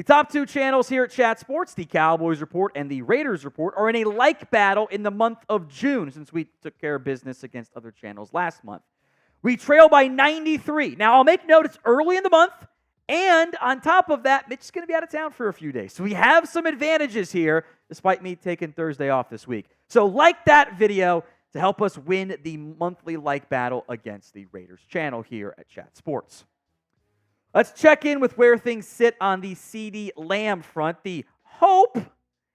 top two channels here at Chat Sports, the Cowboys Report and the Raiders Report, are in a like battle in the month of June since we took care of business against other channels last month. We trail by 93. Now, I'll make note it's early in the month, and on top of that, Mitch is going to be out of town for a few days. So we have some advantages here, despite me taking Thursday off this week. So like that video to help us win the monthly like battle against the Raiders channel here at Chat Sports. Let's check in with where things sit on the CeeDee Lamb front. The hope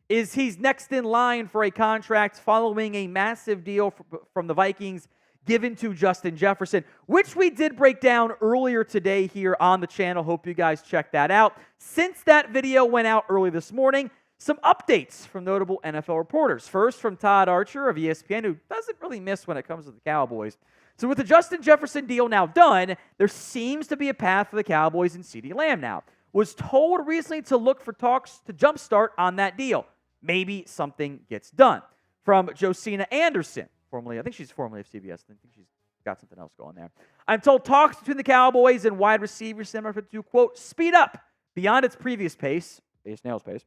is he's next in line for a contract following a massive deal from the Vikings given to Justin Jefferson, which we did break down earlier today here on the channel. Hope you guys check that out. Since that video went out early this morning, some updates from notable NFL reporters. First, from Todd Archer of ESPN, who doesn't really miss when it comes to the Cowboys. So with the Justin Jefferson deal now done, there seems to be a path for the Cowboys and CeeDee Lamb now. Was told recently to look for talks to jumpstart on that deal. Maybe something gets done. From Josina Anderson, I think she's formerly of CBS. I think she's got something else going there. I'm told talks between the Cowboys and wide receivers to, quote, speed up beyond its previous pace, snail's pace,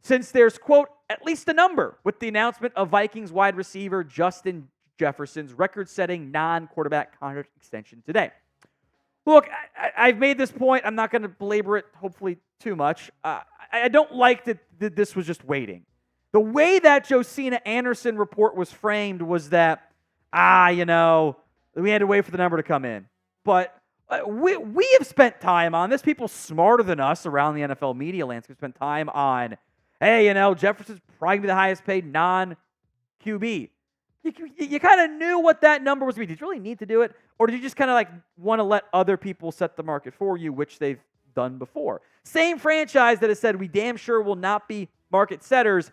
since there's, quote, at least a number with the announcement of Vikings wide receiver Justin Jefferson's record-setting non-quarterback contract extension today. Look, I've made this point. I'm not going to belabor it, hopefully, too much. I don't like that this was just waiting. The way that Josina Anderson report was framed was that, we had to wait for the number to come in. But we have spent time on this. People smarter than us around the NFL media landscape spent time on, Jefferson's probably going to be the highest paid non-QB. You kind of knew what that number was going to be. Did you really need to do it? Or did you just kind of want to let other people set the market for you, which they've done before? Same franchise that has said we damn sure will not be market setters,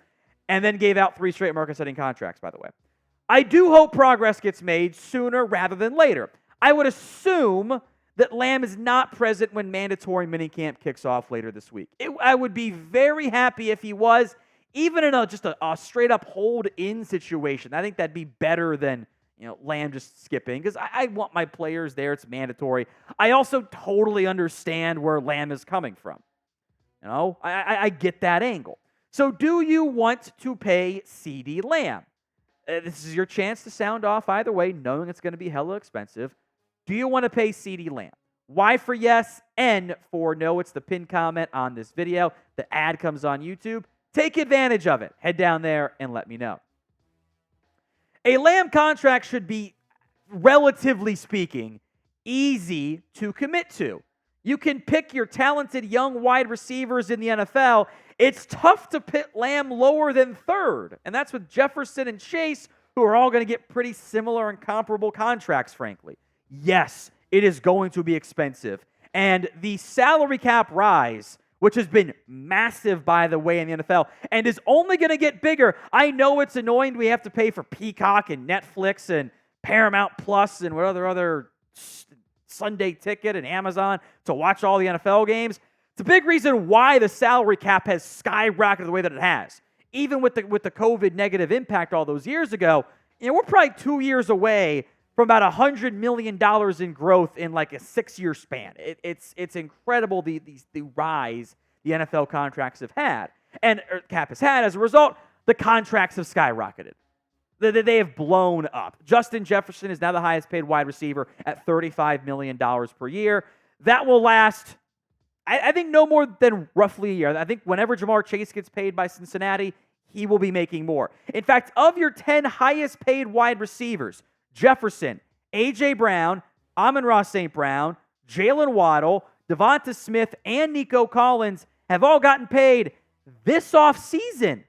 and then gave out 3 straight market-setting contracts, by the way. I do hope progress gets made sooner rather than later. I would assume that Lamb is not present when Mandatory Minicamp kicks off later this week. I would be very happy if he was, even in just a straight-up hold-in situation. I think that'd be better than Lamb just skipping, because I want my players there. It's mandatory. I also totally understand where Lamb is coming from. I get that angle. So do you want to pay CeeDee Lamb? This is your chance to sound off either way, knowing it's going to be hella expensive. Do you want to pay CeeDee Lamb? Y for yes, N for no. It's the pinned comment on this video. The ad comes on YouTube. Take advantage of it. Head down there and let me know. A Lamb contract should be, relatively speaking, easy to commit to. You can pick your talented young wide receivers in the NFL. It's tough to pit Lamb lower than third, and that's with Jefferson and Chase, who are all going to get pretty similar and comparable contracts, frankly. Yes, it is going to be expensive, and the salary cap rise, which has been massive, by the way, in the NFL, and is only going to get bigger. I know it's annoying we have to pay for Peacock and Netflix and Paramount Plus and what other Sunday Ticket and Amazon to watch all the NFL games. It's a big reason why the salary cap has skyrocketed the way that it has. Even with the COVID negative impact all those years ago, we're probably 2 years away from about $100 million in growth in like a 6-year span. It's incredible the rise the NFL contracts have had and cap has had. As a result, the contracts have skyrocketed. They have blown up. Justin Jefferson is now the highest paid wide receiver at $35 million per year. That will last, I think, no more than roughly a year. I think whenever Jamar Chase gets paid by Cincinnati, he will be making more. In fact, of your 10 highest paid wide receivers, Jefferson, A.J. Brown, Amon-Ra St. Brown, Jalen Waddle, Devonta Smith, and Nico Collins have all gotten paid this offseason.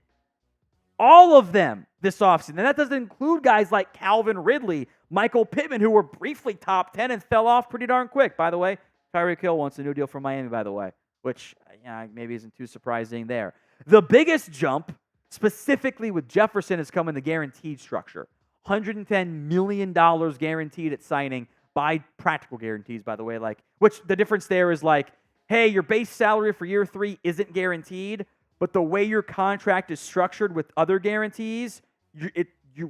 All of them this offseason. And that doesn't include guys like Calvin Ridley, Michael Pittman, who were briefly top 10 and fell off pretty darn quick. By the way, Tyreek Hill wants a new deal from Miami, by the way, which maybe isn't too surprising there. The biggest jump, specifically with Jefferson, has come in the guaranteed structure. $110 million guaranteed at signing by practical guarantees, by the way. Which the difference there is hey, your base salary for year 3 isn't guaranteed, but the way your contract is structured with other guarantees,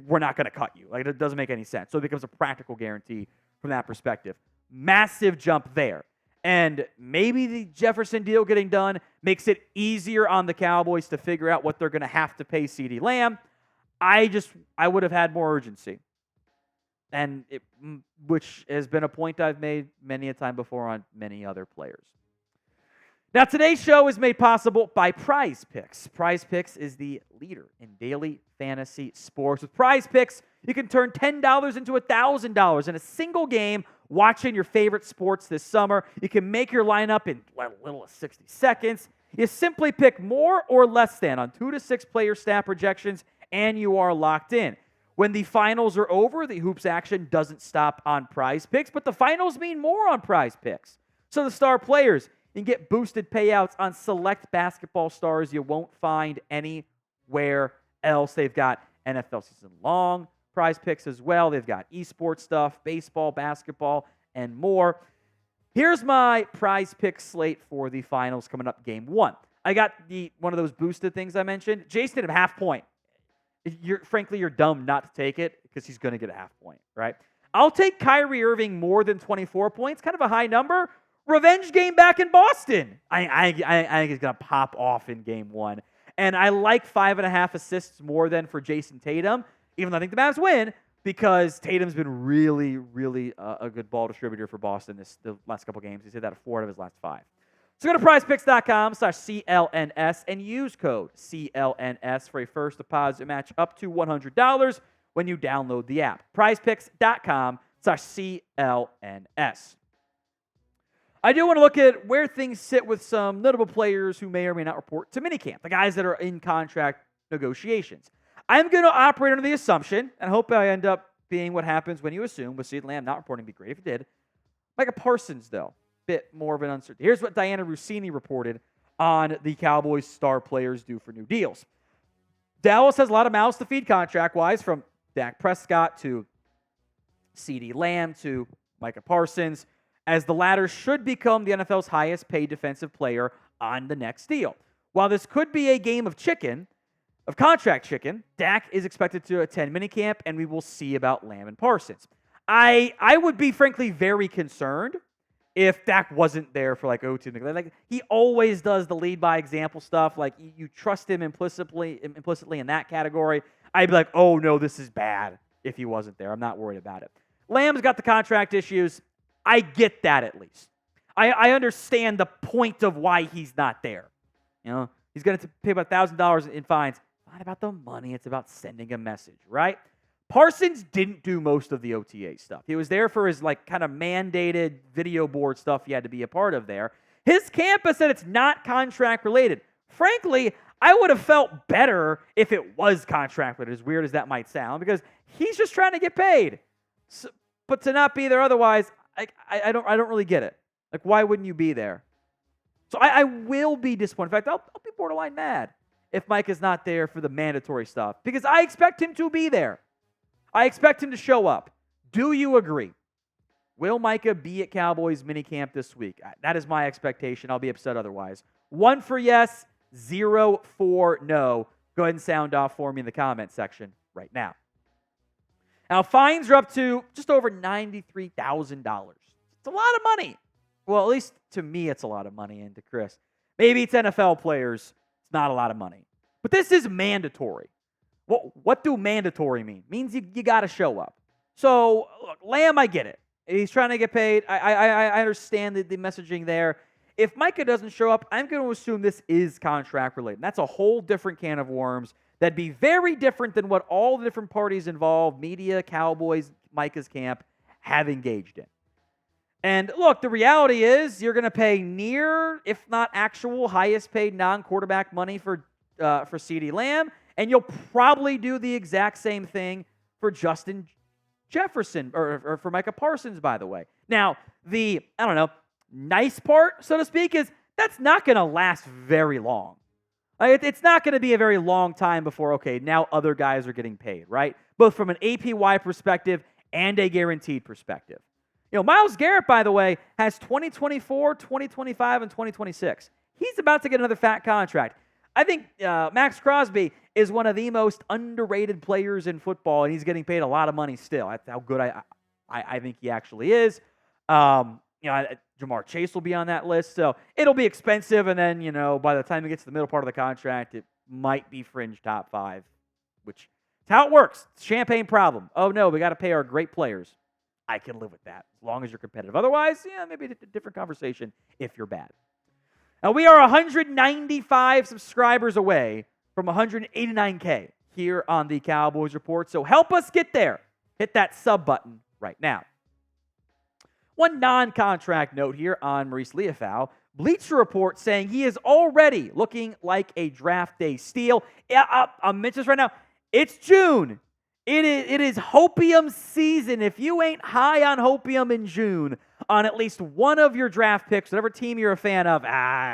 we're not going to cut you. It doesn't make any sense. So it becomes a practical guarantee from that perspective. Massive jump there. And maybe the Jefferson deal getting done makes it easier on the Cowboys to figure out what they're going to have to pay CeeDee Lamb. I would have had more urgency. And which has been a point I've made many a time before on many other players. Now, today's show is made possible by PrizePicks. PrizePicks is the leader in daily fantasy sports. With PrizePicks, you can turn $10 into $1,000 in a single game watching your favorite sports this summer. You can make your lineup in as little as 60 seconds. You simply pick more or less than on 2 to 6 player stat projections, and you are locked in. When the finals are over, the hoops action doesn't stop on PrizePicks, but the finals mean more on PrizePicks. So the star players, you can get boosted payouts on select basketball stars you won't find anywhere else. They've got NFL season long PrizePicks as well. They've got esports stuff, baseball, basketball, and more. Here's my PrizePicks slate for the finals coming up game 1. I got one of those boosted things I mentioned. Jason did a half point. Frankly, you're dumb not to take it because he's going to get a half point, right? I'll take Kyrie Irving more than 24 points, kind of a high number. Revenge game back in Boston. I think he's going to pop off in game 1. And I like 5.5 assists more than for Jason Tatum, even though I think the Mavs win, because Tatum's been really, really a good ball distributor for Boston the last couple games. He's hit that 4 out of his last 5. So go to prizepicks.com/CLNS and use code CLNS for a first deposit match up to $100 when you download the app. prizepicks.com/CLNS. I do want to look at where things sit with some notable players who may or may not report to minicamp, the guys that are in contract negotiations. I'm going to operate under the assumption, and I hope I end up being what happens when you assume, with CeeDee Lamb not reporting, be great if it did. Micah Parsons, though, bit more of an uncertainty. Here's what Diana Rossini reported on the Cowboys star players due for new deals. Dallas has a lot of mouths to feed contract-wise, from Dak Prescott to CeeDee Lamb to Micah Parsons, as the latter should become the NFL's highest paid defensive player on the next deal. While this could be a game of contract chicken, Dak is expected to attend minicamp, and we will see about Lamb and Parsons. I would be, frankly, very concerned if Dak wasn't there for OT. Like, he always does the lead by example stuff. Like, you trust him implicitly in that category. I'd be like, oh no, this is bad if he wasn't there. I'm not worried about it. Lamb's got the contract issues. I get that at least. I understand the point of why he's not there. You know, he's going to pay about $1,000 in fines. It's not about the money. It's about sending a message, right? Parsons didn't do most of the OTA stuff. He was there for his kind of mandated video board stuff he had to be a part of there. His campus said it's not contract related. Frankly, I would have felt better if it was contract related, as weird as that might sound, because he's just trying to get paid. So, but to not be there otherwise, I don't really get it. Like, why wouldn't you be there? So I will be disappointed. In fact, I'll be borderline mad if Mike is not there for the mandatory stuff, because I expect him to be there. I expect him to show up. Do you agree? Will Micah be at Cowboys minicamp this week? That is my expectation. I'll be upset otherwise. 1 for yes, 0 for no. Go ahead and sound off for me in the comment section right now. Now, fines are up to just over $93,000. It's a lot of money. Well, at least to me, it's a lot of money, and to Chris. Maybe it's NFL players. It's not a lot of money. But this is mandatory. What do mandatory mean? It means you got to show up. So, look, Lamb, I get it. He's trying to get paid. I understand the messaging there. If Micah doesn't show up, I'm going to assume this is contract related. That's a whole different can of worms. That'd be very different than what all the different parties involved, media, Cowboys, Micah's camp, have engaged in. And look, the reality is you're going to pay near, if not actual, highest paid non-quarterback money for CeeDee Lamb, and you'll probably do the exact same thing for Justin Jefferson, or for Micah Parsons, by the way. Now, the, nice part, so to speak, is that's not going to last very long. It's not going to be a very long time before, okay, now other guys are getting paid, right? Both from an APY perspective and a guaranteed perspective. Myles Garrett, by the way, has 2024, 2025, and 2026. He's about to get another fat contract. I think Max Crosby is one of the most underrated players in football, and he's getting paid a lot of money still. That's how good I think he actually is. Jamar Chase will be on that list. So it'll be expensive. And then, by the time it gets to the middle part of the contract, it might be fringe top 5, which is how it works. It's a champagne problem. Oh, no, we got to pay our great players. I can live with that as long as you're competitive. Otherwise, maybe a different conversation if you're bad. Now, we are 195 subscribers away from 189K here on the Cowboys Report. So help us get there. Hit that sub button right now. One non-contract note here on Marist Liufau. Bleacher Report saying he is already looking like a draft day steal. I'll mention this right now. It's June. It is hopium season. If you ain't high on hopium in June on at least one of your draft picks, whatever team you're a fan of,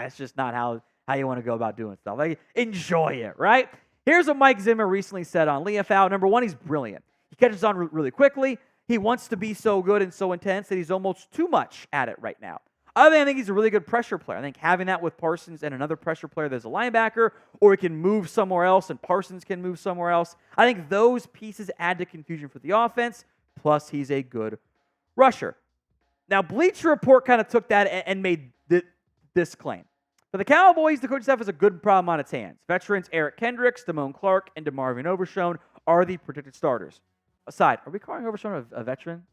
it's just not how you want to go about doing stuff. Like, enjoy it, right? Here's what Mike Zimmer recently said on Liufau. Number one, he's brilliant. He catches on really quickly. He wants to be so good and so intense that he's almost too much at it right now. I think he's a really good pressure player. I think having that with Parsons and another pressure player that's a linebacker, or he can move somewhere else and Parsons can move somewhere else, I think those pieces add to confusion for the offense, plus he's a good rusher. Now, Bleacher Report kind of took that and made this claim. For the Cowboys, the coaching staff has a good problem on its hands. Veterans Eric Kendricks, Damone Clark, and DeMarvin Overshown are the predicted starters. Aside, are we calling Overshown a veteran?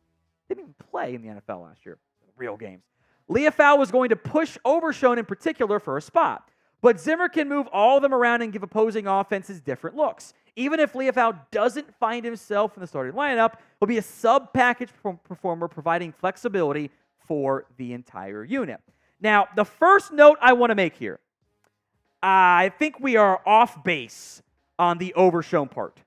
Didn't even play in the NFL last year. Real games. Liufau was going to push Overshown in particular for a spot. But Zimmer can move all of them around and give opposing offenses different looks. Even if Liufau doesn't find himself in the starting lineup, he'll be a sub-package performer providing flexibility for the entire unit. Now, the first note I want to make here, I think we are off base on the Overshown part.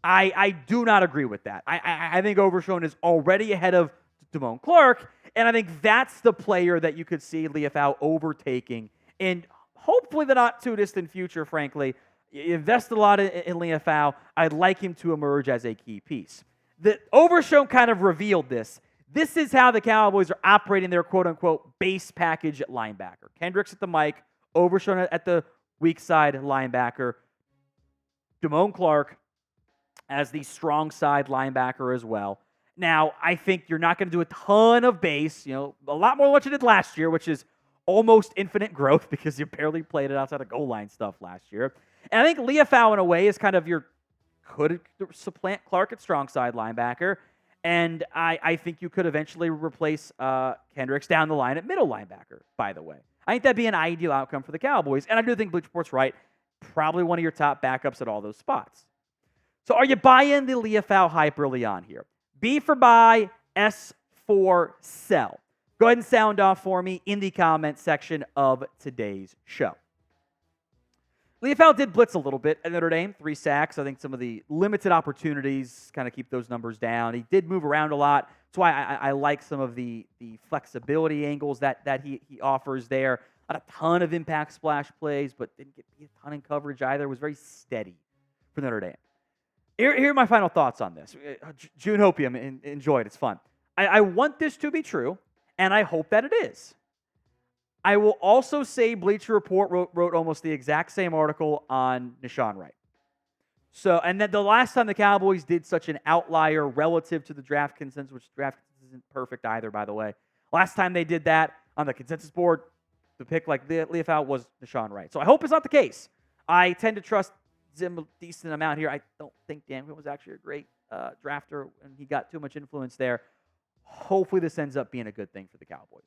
I do not agree with that. I think Overshown is already ahead of Damone Clark, and I think that's the player that you could see Liufau overtaking. And hopefully the not too distant future, frankly, you invest a lot in Liufau. I'd like him to emerge as a key piece. The Overshown kind of revealed this. This is how the Cowboys are operating their quote-unquote base package at linebacker. Kendricks at the mic, Overshown at the weak side linebacker, Damone Clark as the strong side linebacker as well. Now, I think you're not going to do a ton of base, a lot more than what you did last year, which is almost infinite growth because you barely played it outside of goal line stuff last year. And I think Liufau, in a way, is kind of could supplant Clark at strong side linebacker. And I think you could eventually replace Kendricks down the line at middle linebacker, by the way. I think that'd be an ideal outcome for the Cowboys. And I do think Bleacher Report's right. Probably one of your top backups at all those spots. So are you buying the Liufau hype early on here? B for buy, S for sell. Go ahead and sound off for me in the comment section of today's show. Liufau did blitz a little bit at Notre Dame, 3 sacks. I think some of the limited opportunities kind of keep those numbers down. He did move around a lot. That's why I like some of the flexibility angles that he offers there. Not a ton of impact splash plays, but didn't get a ton in coverage either. Was very steady for Notre Dame. Here are my final thoughts on this. June hopium, enjoy it. It's fun. I want this to be true, and I hope that it is. I will also say Bleacher Report wrote almost the exact same article on Nahshon Wright. So, and then the last time the Cowboys did such an outlier relative to the draft consensus, which draft consensus isn't perfect either, by the way. Last time they did that on the consensus board, the pick like Liufau was Nahshon Wright. So I hope it's not the case. I tend to trust Zim a decent amount here. I don't think Dan Quinn was actually a great drafter, and he got too much influence there. Hopefully this ends up being a good thing for the Cowboys.